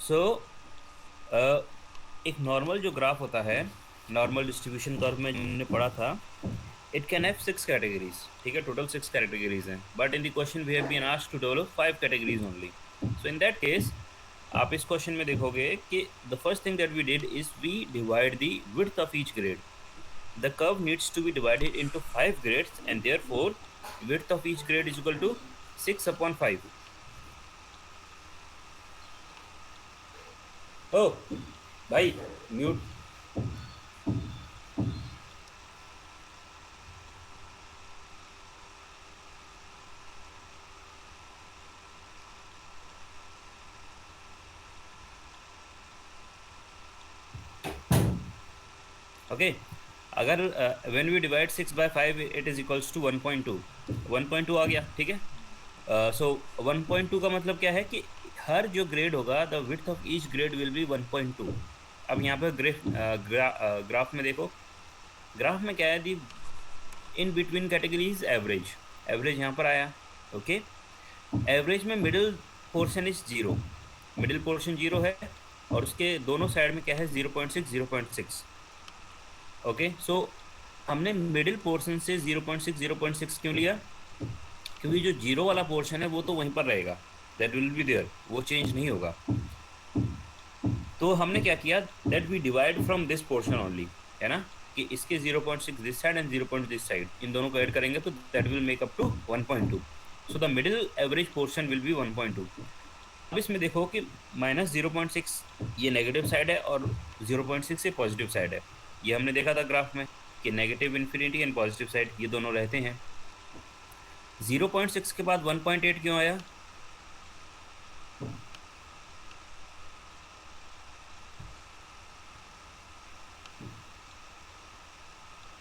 सो एक नॉर्मल जो ग्राफ होता है, नॉर्मल डिस्ट्रीब्यूशन कर्व में हमने पढ़ा था, इट कैन हैव 6 कैटेगरीज। ठीक है, टोटल 6 कैटेगरीज हैं, but in the question we have been asked to develop 5 categories only. So in that case आप इस क्वेश्चन में देखोगे कि the first thing that we did is we divide the width of each grade. The curve needs to be divided into 5 grades and therefore width of each grade is equal to 6/5। ओ भाई, mute. Okay, अगर when we divide 6/5 it is equals to 1.2। 1.2 आ गया, ठीक है। सो 1.2 का मतलब क्या है कि हर जो ग्रेड होगा the width of each grade will be 1.2। अब यहाँ पर ग्राफ में देखो, ग्राफ में क्या है, the in between categories average. Average यहाँ पर आया। ओके, एवरेज में middle portion is zero, middle portion zero है, और उसके दोनों साइड में क्या है, 0.6 0.6। ओके, सो हमने मिडिल पोर्शन से 0.6 क्यों लिया? क्योंकि जो जीरो वाला पोर्शन है वो तो वहीं पर रहेगा, दैट विल बी देयर, वो चेंज नहीं होगा। तो हमने क्या किया, that we divide from this portion only, है ना, कि इसके 0.6 this side and 0. This side, इन दोनों को ऐड करेंगे तो that will make up to 1.2। So the middle average portion will be 1.2। अब इसमें देखो कि -0.6 ये नेगेटिव साइड है और 0.6 ये पॉजिटिव साइड है। ये हमने देखा था ग्राफ में कि negative infinity and positive side ये दोनों रहते हैं। 0.6 के बाद 1.8 क्यों आया?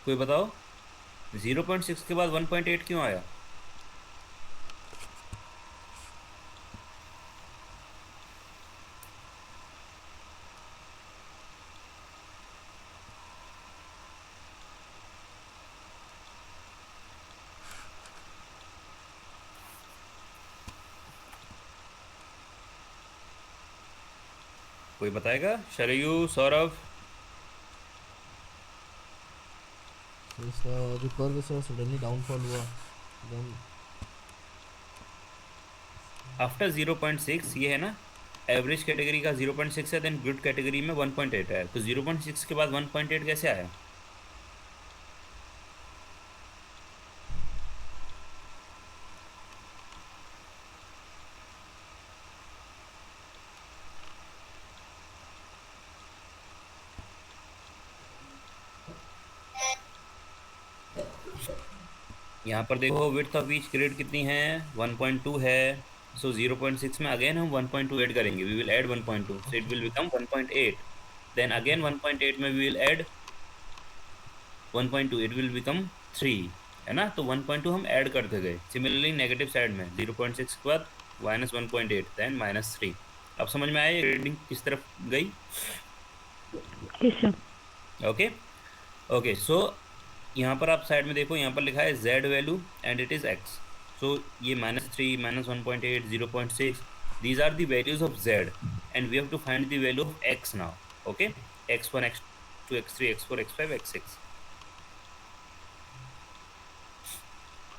कोई बताओ, 0.6 के बाद 1.8 क्यों आया? कोई बताएगा? शरयू, सौरभ? इसका जो कर्व है सडनली डाउनफॉल हुआ देन आफ्टर 0.6 ये है ना, एवरेज कैटेगरी का 0.6 है, देन गुड कैटेगरी में 1.8 है, तो 0.6 के बाद 1.8 कैसे आया? यहाँ पर देखो विड्थ ऑफ ईच ग्रेड कितनी है, 1.2 है। सो 0.6 में अगेन हम 1.2 ऐड करेंगे, we will add 1.2, so it will become 1.8। Then again 1.8 में we will add 1.2, it will become 3, है ना। तो 1.2 हम ऐड करते गए। सिमिलरली नेगेटिव साइड में 0.6 के बाद -1.8 देन -3। अब समझ में आया रीडिंग किस तरफ गई? ओके ओके, सो यहाँ पर आप साइड में देखो, यहाँ पर लिखा है z value and it is x। सो ये -3 -1.8 0.6, these are the values of z and we have to find the value of x now. Okay, x1 x2 x3 x4 x5 x6।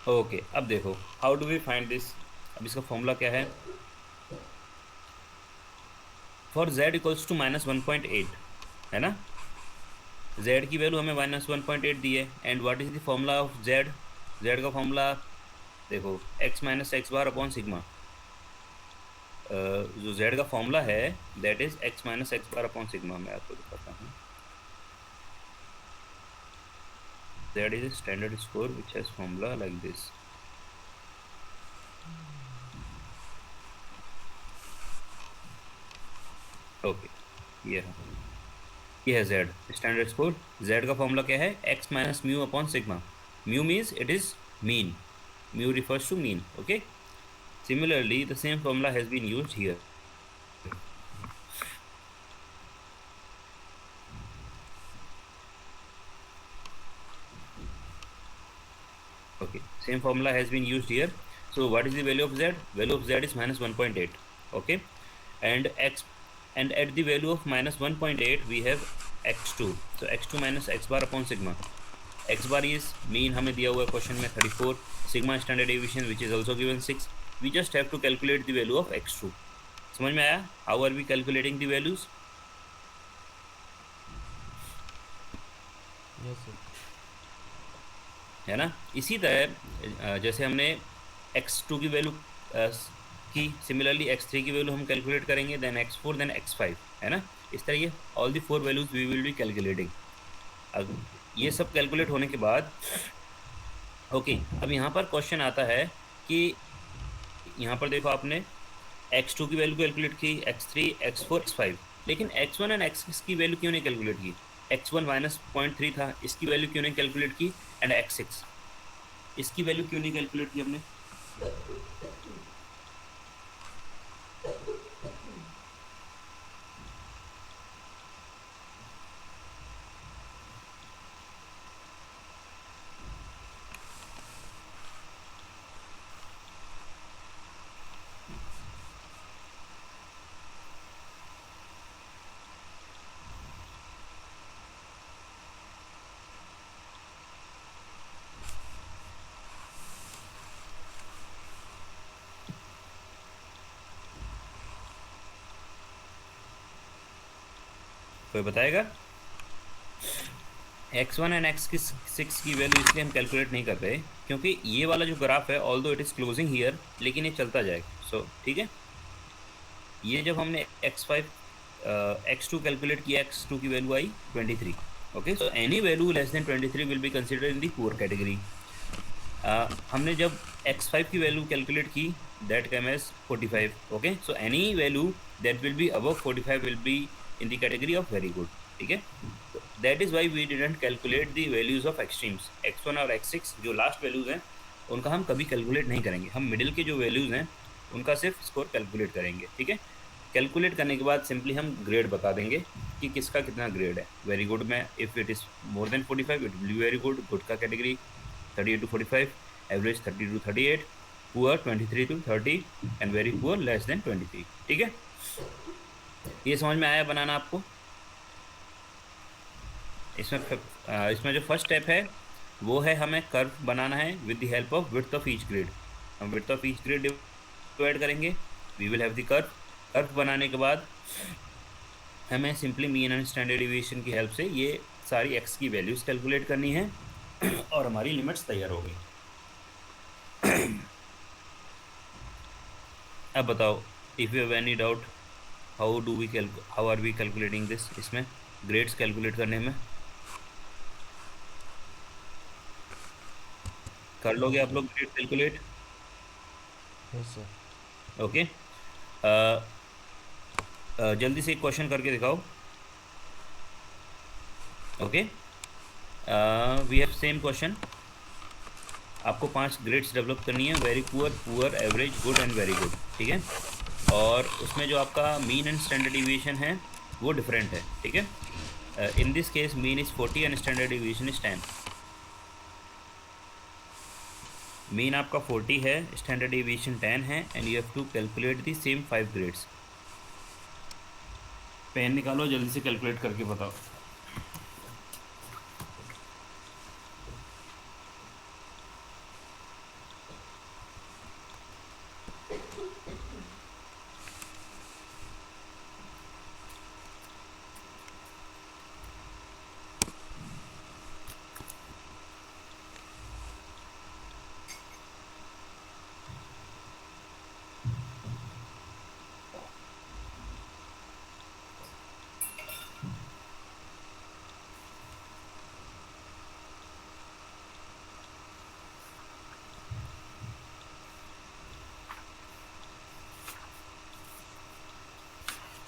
Okay, अब देखो how do we find this. अब इसका formula क्या है? For z equals to -1.8, है ना, z की value हमें -1.8 दी है, and what is the formula of z? z का फॉर्मूला देखो, x minus x bar upon sigma. जो z का फॉर्मूला है that is x minus x bar upon sigma. मैं आपको दिखाता हूँ। z is a standard score which has formula like this. Okay, ये है, ये है z स्टैंडर्ड स्कोर। z का फॉर्मूला क्या है? x minus mu upon sigma. Mu means it is mean, mu refers to mean. Okay, similarly the same formula has been used here. Okay, same formula has been used here. So what is the value of z? Value of z is -1.8. Okay, and x and at the value of minus 1.8 we have x2. So x2 minus x bar upon sigma. x bar is mean हमें दिया हुआ है question में 34, sigma standard deviation which is also given 6. We just have to calculate the value of x2. समझ में आया? How are we calculating the values? Yes sir. है ना? इसी तरह जैसे हमने x2 की वैल्यू की, सिमिलरली x3 की वैल्यू हम कैलकुलेट करेंगे, देन x4, देन x5, है ना? इस तरह ये all the 4 values we will be calculating. अब ये सब कैलकुलेट होने के बाद ओके, अब यहाँ पर क्वेश्चन आता है कि यहाँ पर देखो आपने x2 की वैल्यू कैलकुलेट की, x3, x4, x5, लेकिन x1 एंड x6 की वैल्यू क्यों नहीं कैलकुलेट की? x1 माइनस 0.3 था, इसकी वैल्यू क्यों नहीं कैलकुलेट की? एंड x6 इसकी वैल्यू क्यों नहीं कैलकुलेट की हमने? कोई बताएगा? x1 एंड x6 की वैल्यू इसलिए हम कैलकुलेट नहीं कर रहे क्योंकि ये वाला जो ग्राफ है although it is closing here, लेकिन ये चलता जाएगा। सो ठीक है, ये जब हमने x5 x2 कैलकुलेट किया, x2 की वैल्यू आई 23। Okay, so any value less than 23 will be considered in the poor category. हमने जब x5 की वैल्यू कैलकुलेट की, that come as 45। Okay, so any value that will be above 45 will be in the category of very good. ठीक है, that is why we didn't calculate the values of extremes. x1 और x6 जो last values हैं उनका हम कभी calculate नहीं करेंगे, हम मिडिल के जो वैल्यूज हैं उनका सिर्फ स्कोर कैलकुलेट करेंगे। ठीक है, कैलकुलेट करने के बाद सिंपली हम ग्रेड बता देंगे कि किसका कितना ग्रेड है। वेरी गुड में if it is more than 45 it will be very good, good का category 38 to 45, average 30 to 38, poor 23 to 30 and very poor less than 23। ठीक है, ये समझ में आया बनाना आपको? इसमें जो फर्स्ट स्टेप है वो है हमें कर्व बनाना है with the help of width of each grid. हम width of each grid divide करेंगे, we will have the curve. Curve बनाने के बाद हमें simply mean and standard deviation की हेल्प से ये सारी एक्स की वैल्यूज कैलकुलेट करनी है और हमारी लिमिट्स तैयार हो गई। अब बताओ, if you have any doubt, how are we calculating this? इसमें ग्रेड्स कैलकुलेट करने में कर लोगे आप लोग grade calculate? Yes sir. Okay, जल्दी से एक क्वेश्चन करके दिखाओ। Okay, we have same question. आपको 5 ग्रेड्स डेवलप करनी है, very poor, poor, average, good and very good. ठीक है, और उसमें जो आपका मीन एंड स्टैंडर्ड डिविएशन है वो डिफरेंट है। ठीक है, in this case mean is 40 and standard deviation is 10। Mean आपका 40 है, स्टैंडर्ड डिविएशन 10 है, and you have to calculate the same 5 grades. Pen निकालो, जल्दी से कैलकुलेट करके बताओ।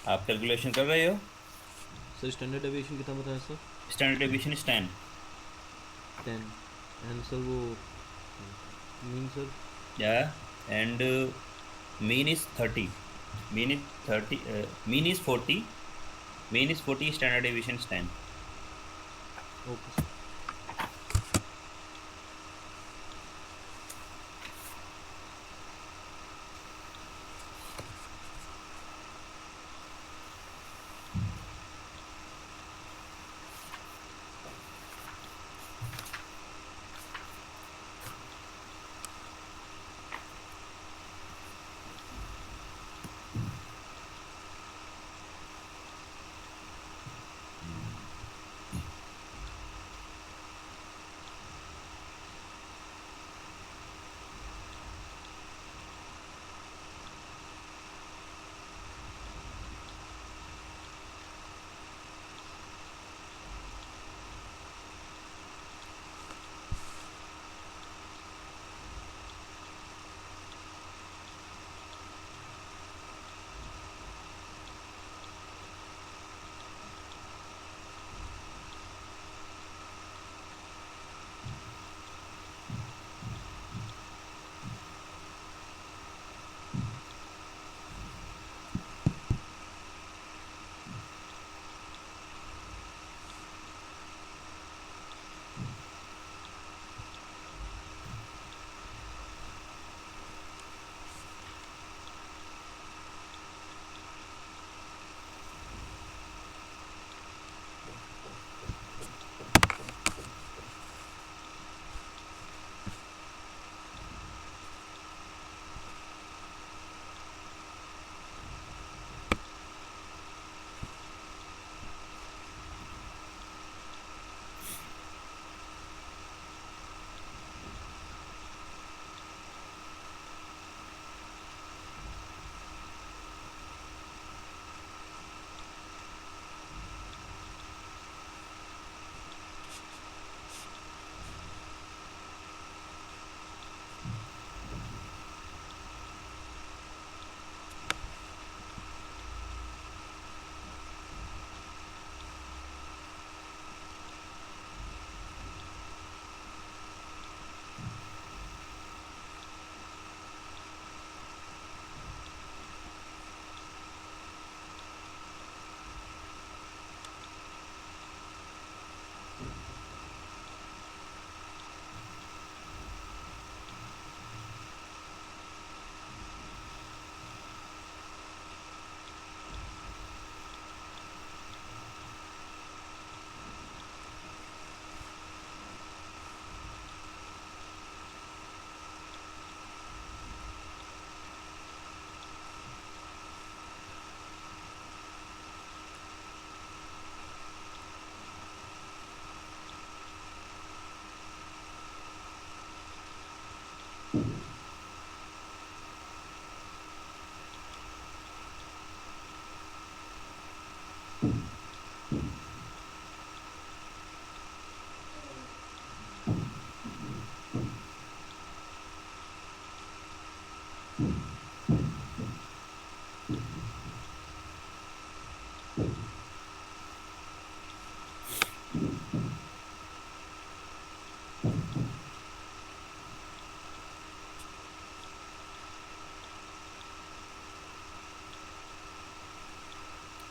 आप कैलकुलेशन कर रहे हो? सर स्टैंडर्ड डेविएशन कितना बताया sir? Standard deviation is 10। 10 and sir वो मीन सर? या and mean is 30, mean is 30, mean is 40, mean is 40, standard deviation is 10। Okay sir.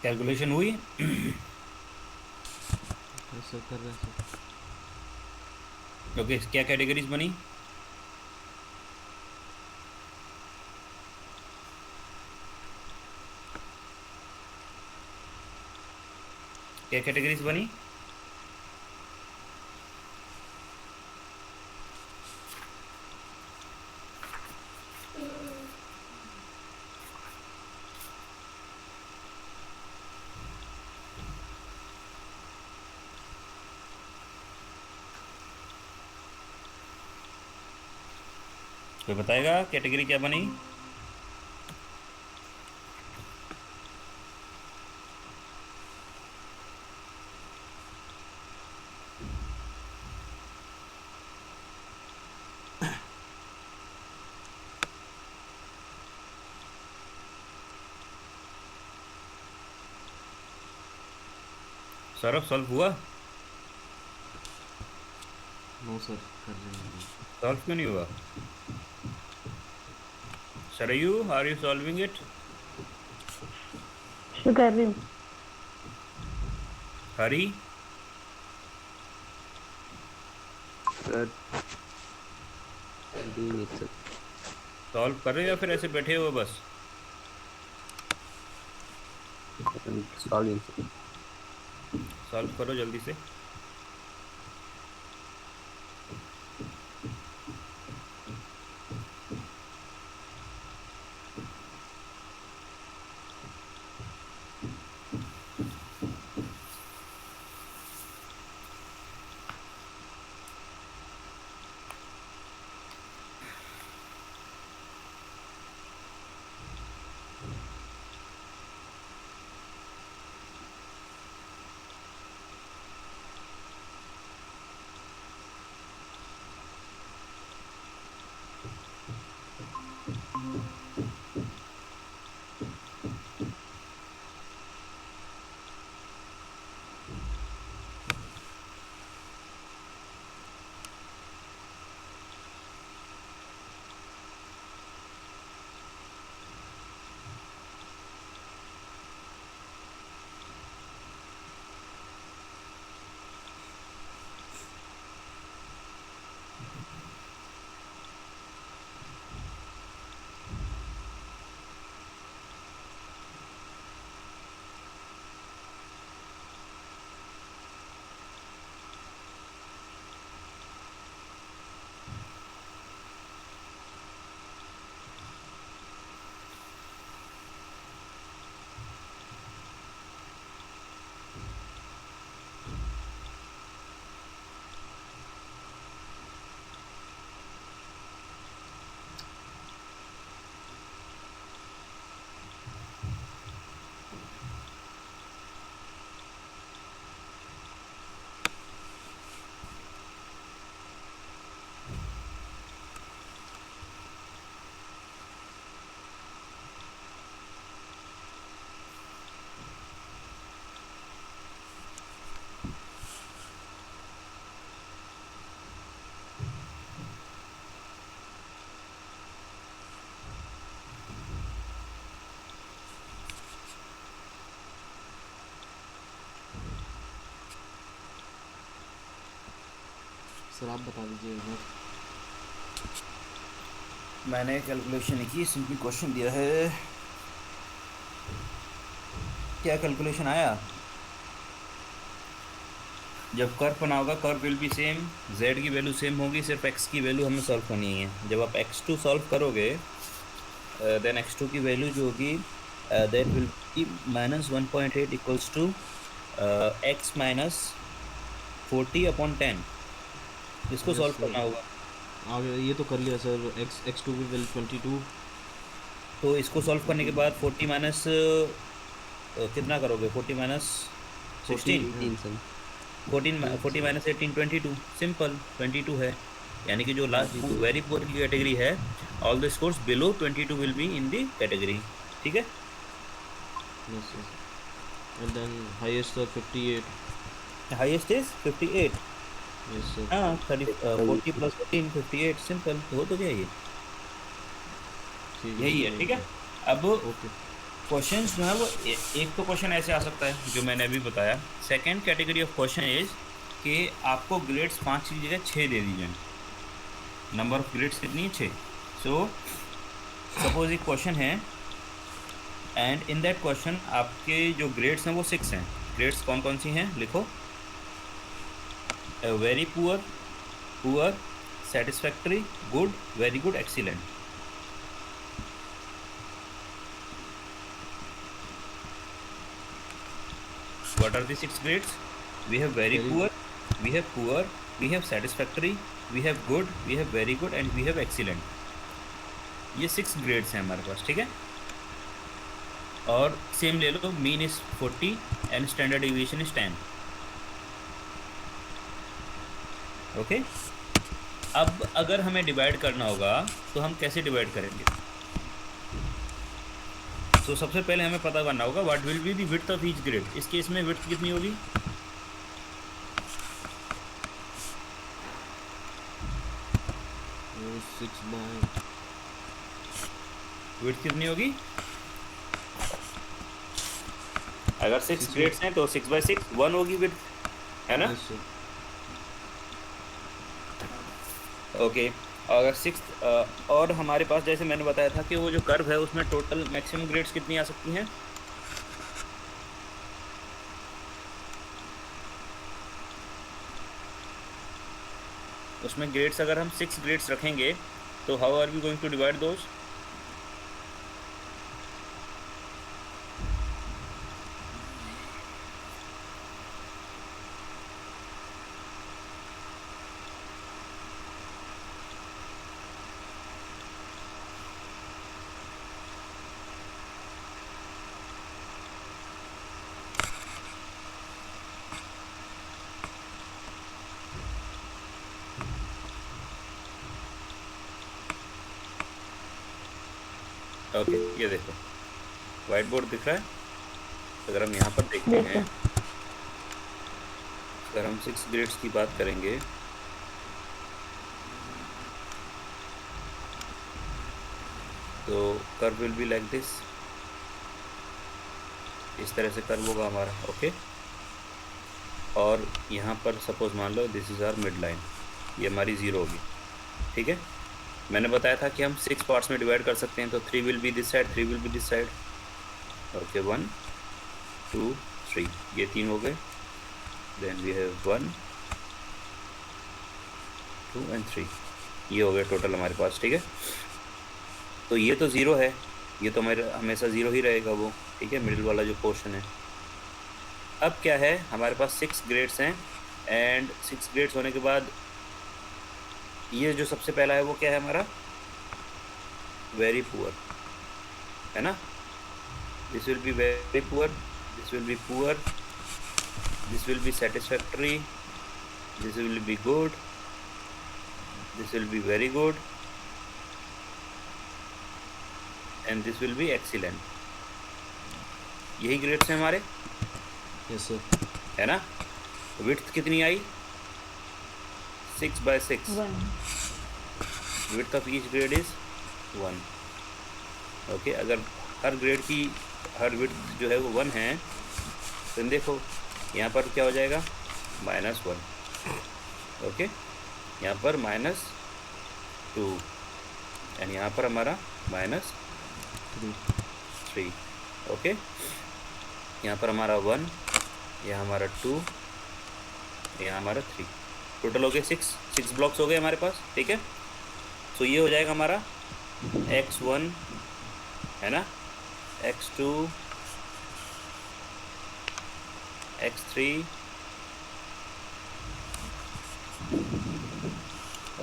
Calculation हुई? सर कर रहे हैं सर। ओके, क्या कैटेगरीज बनी? क्या कैटेगरीज बनी? कोई बताएगा कैटेगरी क्या बनी? सौरभ, सॉल्व हुआ? नो सर, कर रहे हैं। सॉल्व क्यों नहीं हुआ? Sarayu, are you solving it? कर रही हूँ। Hari? Sir doing it, sir. Solve कर रहे हो या फिर ऐसे बैठे हो बस? I'm solving, sir. सॉल्व करो जल्दी से। सर आप बता दीजिए एक बार। मैंने कैलकुलेशन की, सिंपल क्वेश्चन दिया है। क्या कैलकुलेशन आया? जब कर्व बना होगा, curve will be same, z की वैल्यू सेम होगी, सिर्फ x की वैल्यू हमें सॉल्व करनी है। जब आप x2 सॉल्व करोगे, देन x2 की वैल्यू जो होगी that will be -1.8 equals to x minus 40/10। इसको यस सॉल्व सर, करना होगा। आगे ये तो कर लिया सर, x2 की वैल्यू 22। तो इसको सॉल्व करने के बाद 40 माइनस कितना करोगे, 40 माइनस 16, 14 हाँ। 18 सर। 14 18 40 सर। माइनस 18 22, सिंपल 22 है। यानी कि जो लास्ट 22। वेरी पुअर की कैटेगरी है, all the scores below 22 will be in the category, ठीक है। Yes sir. And then highest sir 58। Highest is 58। Yes sir. हाँ 40 सही। प्लस 14 58, सिंपल हो तो गया ये, ठीक है यही सर, है, यही ठीक है। था। अब ओके। क्वेश्चंस जो है वो एक तो क्वेश्चन ऐसे आ सकता है जो मैंने अभी बताया। Second category of question is कि आपको ग्रेड्स 5 की जगह 6 दे दी जाए। नंबर ऑफ ग्रेड्स कितनी है, 6। सो सपोज एक क्वेश्चन है एंड इन दैट क्वेश्चन आपके जो ग्रेड्स हैं वो 6 हैं। ग्रेड्स कौन कौन सी हैं लिखो, very poor, poor, satisfactory, good, very good, excellent. What are the 6 grades? We have very very. poor, we have poor, we have satisfactory, we have good, we have very good and we have excellent। ये 6 grades हैं हमारे पास, ठीक है। और same ले लो, mean is 40 and standard deviation is 10। Okay. अब अगर हमें डिवाइड करना होगा तो हम कैसे डिवाइड करेंगे। तो सबसे पहले हमें पता करना होगा what will be the width of each grade. इस केस में विड्थ कितनी होगी, 6 बाय। विड्थ कितनी होगी। अगर 6 6 में। ग्रेड्स हैं तो 6/6 1 होगी विड्थ, है ना। Yes sir. ओके। अगर 6 और हमारे पास जैसे मैंने बताया था कि वो जो कर्व है उसमें टोटल मैक्सिमम ग्रेड्स कितनी आ सकती हैं। उसमें ग्रेड्स अगर हम 6 ग्रेड्स रखेंगे तो how are we going to divide those. Okay ये देखो व्हाइट बोर्ड दिख रहा है। अगर हम यहाँ पर देखते हैं, अगर हम 6 ग्रेड्स की बात करेंगे तो curve will be like this. इस तरह से कर्व होगा हमारा, ओके। और यहाँ पर सपोज मान लो this is our mid line, ये हमारी 0 होगी, ठीक है। मैंने बताया था कि हम 6 पार्ट्स में डिवाइड कर सकते हैं, तो 3 will be this side, 3 will be this side, okay. 1 2 3, ये 3 हो गए। देन वी हैव 1 2 एंड 3, ये हो गए टोटल हमारे पास, ठीक है। तो ये तो 0 है, ये तो हमारे हमेशा 0 ही रहेगा वो, ठीक है, मिडिल वाला जो पोर्शन है। अब क्या है, हमारे पास 6 ग्रेड्स हैं एंड 6 ग्रेड्स होने के बाद ये जो सबसे पहला है वो क्या है हमारा, वेरी पुअर, है ना। This will be very poor, this will be poor, this will be satisfactory, this will be good, this will be very good and this will be excellent. यही ग्रेड्स हैं हमारे, यस सर। है ना। Width कितनी आई, 6/6। 1। Width of each grade is 1, okay. अगर हर grade की हर width जो है वो 1 है तो देखो यहाँ पर क्या हो जाएगा, -1, ओके। यहाँ पर -2 एंड यहाँ पर हमारा -3, ओके। यहाँ पर हमारा 1, यहाँ हमारा 2, यहाँ हमारा 3, टोटल हो गए 6 ब्लॉक्स हो गए हमारे पास, ठीक है। तो ये हो जाएगा हमारा x1, है ना, x2, x3,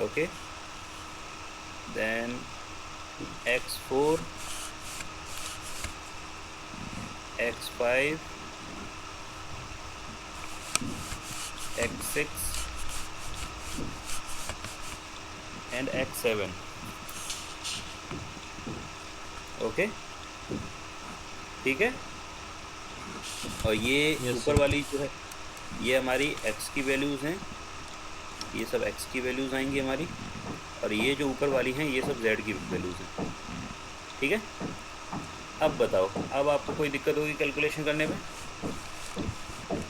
okay, then x4, x5, x6 and x7. Okay, ठीक है। और ये Yes, ऊपर sir. वाली जो है ये हमारी x की वैल्यूज़ हैं, ये सब x की वैल्यूज़ आएंगी हमारी, और ये जो ऊपर वाली हैं ये सब z की वैल्यूज़ हैं, ठीक है। अब बताओ, अब आपको कोई दिक्कत होगी कैलकुलेशन करने में?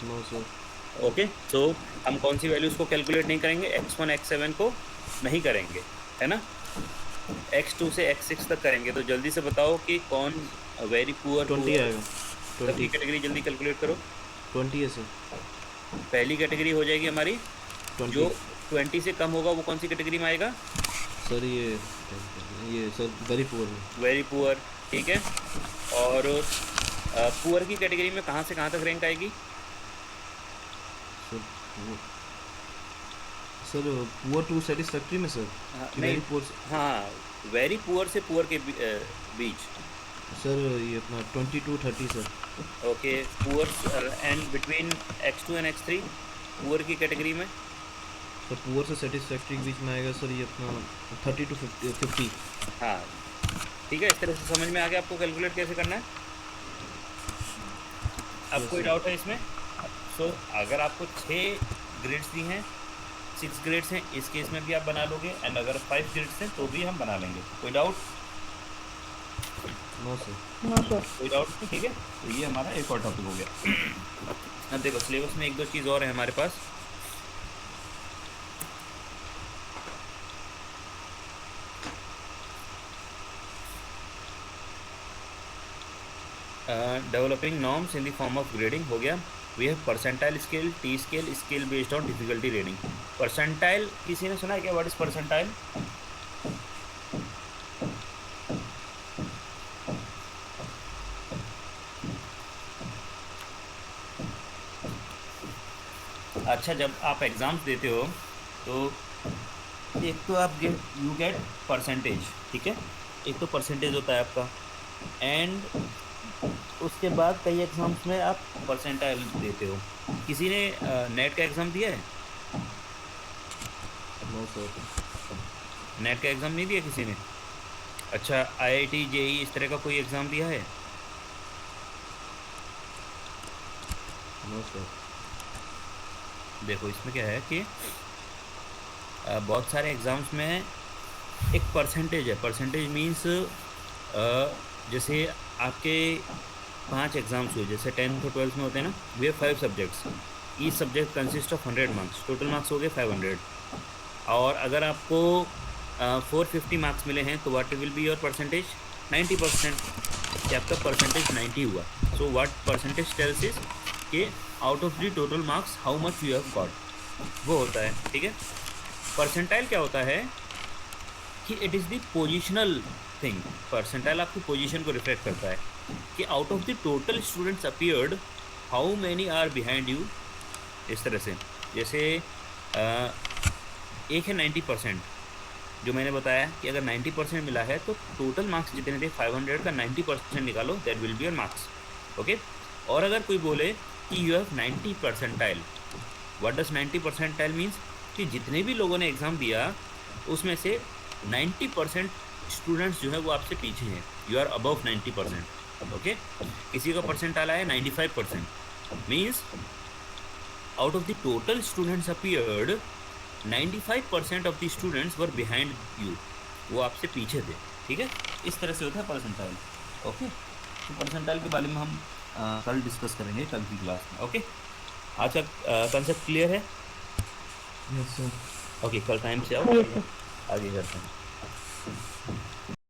No, sir. ओके, सो हम कौन सी वैल्यूज़ को कैलकुलेट नहीं करेंगे? x1 x7 को नहीं करेंगे, है ना। x2 से x6 तक करेंगे। तो जल्दी से बताओ कि कौन वेरी पुअर 20 आएगा, सबकी 20 कैटेगरी जल्दी कैलकुलेट करो। 20 है सर, पहली कैटेगरी हो जाएगी हमारी, 20 जो 20 से कम होगा वो कौन सी कैटेगरी में आएगा? सर। ये सर वेरी पुअर है। वेरी पुअर, ठीक है। और पुअर की कैटेगरी में कहाँ से कहाँ तक रैंक आएगी? Sir sir poor to satisfactory में सर, हाँ, कि नहीं, वेरी पुअर? हाँ, वेरी पुअर से पुअर के बीच। सर ये अपना 20 to 30 sir. Okay, poor and between x2 and x3 poor की कैटेगरी में? सर पुअर से सेटिस्फैक्ट्री के बीच में आएगा सर, ये अपना 30 to 50। हाँ, ठीक है। इस तरह से समझ में आ गया आपको कैलकुलेट कैसे करना है? अब Yes, कोई sir. डाउट है इसमें? सो अगर आपको 6 ग्रेड्स दी हैं, 6 ग्रेड्स हैं, इस केस में भी आप बना लोगे, एंड अगर 5 ग्रेड्स हैं तो भी हम बना लेंगे। कोई डाउट? No sir. कोई डाउट नहीं, ठीक है। तो ये हमारा एक और टॉपिक हो गया। अब देखो, सिलेबस में एक दो चीज़ और है हमारे पास। Developing norms in the form of grading हो गया। We have percentile scale, T scale, scale based on difficulty rating. Percentile किसी ने सुना है क्या? What is percentile? अच्छा, जब आप एग्ज़ाम्स देते हो तो एक तो आप यू गेट परसेंटेज, ठीक है। एक तो परसेंटेज होता है आपका, एंड उसके बाद कई एग्ज़ाम्स में आप परसेंटाइल देते हो। किसी ने नेट का एग्ज़ाम दिया है? No sir. नेट का एग्ज़ाम नहीं दिया किसी ने? अच्छा, आईआईटी, जेई इस तरह का कोई एग्ज़ाम दिया है? No sir. देखो, इसमें क्या है कि बहुत सारे एग्ज़ाम्स में एक परसेंटेज है। परसेंटेज मीन्स जैसे आपके 5 एग्ज़ाम्स हुए, जैसे 10th और 12th में होते हैं ना, वे 5 subjects, each subject consist of 100 marks, total marks हो गए 500। और अगर आपको 450 मार्क्स मिले हैं तो what will be your percentage? 90%, कि आपका परसेंटेज 90 हुआ। So what percentage tells is कि out of the total marks how much you have got, वो होता है, ठीक है। परसेंटाइल क्या होता है कि it is the positional thing. Percentile आपकी पोजीशन को रिफ्लेक्ट करता है कि out of the total students appeared how many are behind you. इस तरह से, जैसे एक है 90%, जो मैंने बताया कि अगर 90% मिला है तो टोटल मार्क्स जितने थे 500 का 90% निकालो, that will be your marks, okay. और अगर कोई बोले कि you have 90 percentile, what does 90 percentile means? कि जितने भी लोगों ने एग्ज़ाम दिया उसमें से 90% स्टूडेंट्स जो है वो आपसे पीछे हैं, यू आर अबव 90%, ओके। किसी का परसेंटाइल आया 95%, means out of the total students appeared 95% of the students were behind you, वो आपसे पीछे थे, ठीक है। इस तरह से होता है परसेंटाइल, ओके। तो परसेंटाइल के बारे में हम कल डिस्कस करेंगे, कल की क्लास में, ओके। आज का कंसेप्ट क्लियर है? Yes sir. ओके, कल टाइम से आओ, आगे करते हैं।